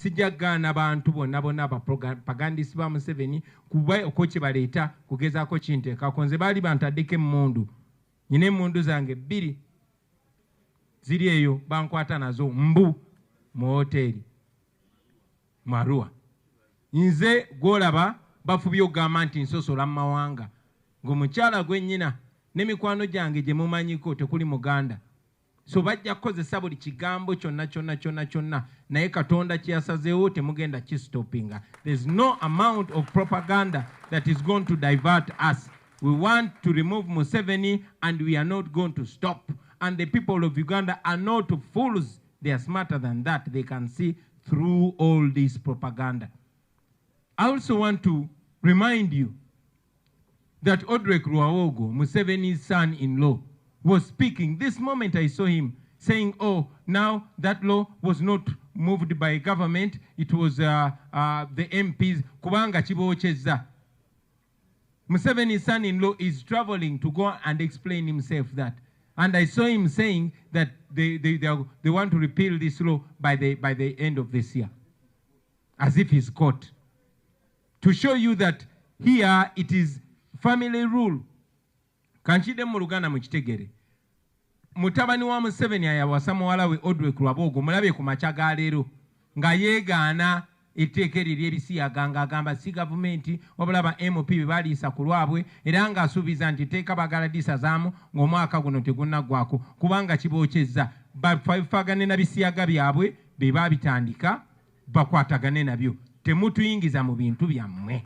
sijagana bantu bonna bonna abapagandisi ba Museveni kuba okoche baleeta kugezaako kinteeka konze baali bantaddeko emmundu nyina emmundu zange 2 ziri eyo bankwata nazo mbu mu hoteri Marua nze gwolaba bafubye okugamba nti nsosola mu mawanga ng'omukyala gwennyina n'emikwano gyange gye mumanyiko tekuli Muganda so bajja kukozesa buli kigambo kyonna naye Katonda kyasazeewo temugenda kistopinga. There's no amount of propaganda that is going to divert us. We want to remove Museveni and we are not going to stop. And the people of Uganda are not fools. They are smarter than that. They can see through all this propaganda. I also want to remind you that Odrek Ruawogo, Museveni's son-in-law, was speaking. This moment I saw him saying, oh, now that law was not moved by government, it was the MPs. Kubanga chibocheza. Museveni's son-in-law is traveling to go and explain himself that. And I saw him saying that they want to repeal this law by the end of this year. As if he's caught. To show you that here it is family rule. Kanchide mu Luganda mukitegere. Mutabani wa Museveni ayawasa muwala we Odrek Ruawogo mulabe ku makya ga leero nga yeegaana etteeka eryo ery'ebisi agamba si gavumenti wabula ba MP be baliisa ku lwabwe era ng'asuubiza nti etteeka baagala lisazaamu ng'omwaka guno tegunnaggwako kubanga kibookyezza bafagane na bisiyaga byabwe be baabitandika bakwatagane nabyo temutuyingiza mu bintu byammwe.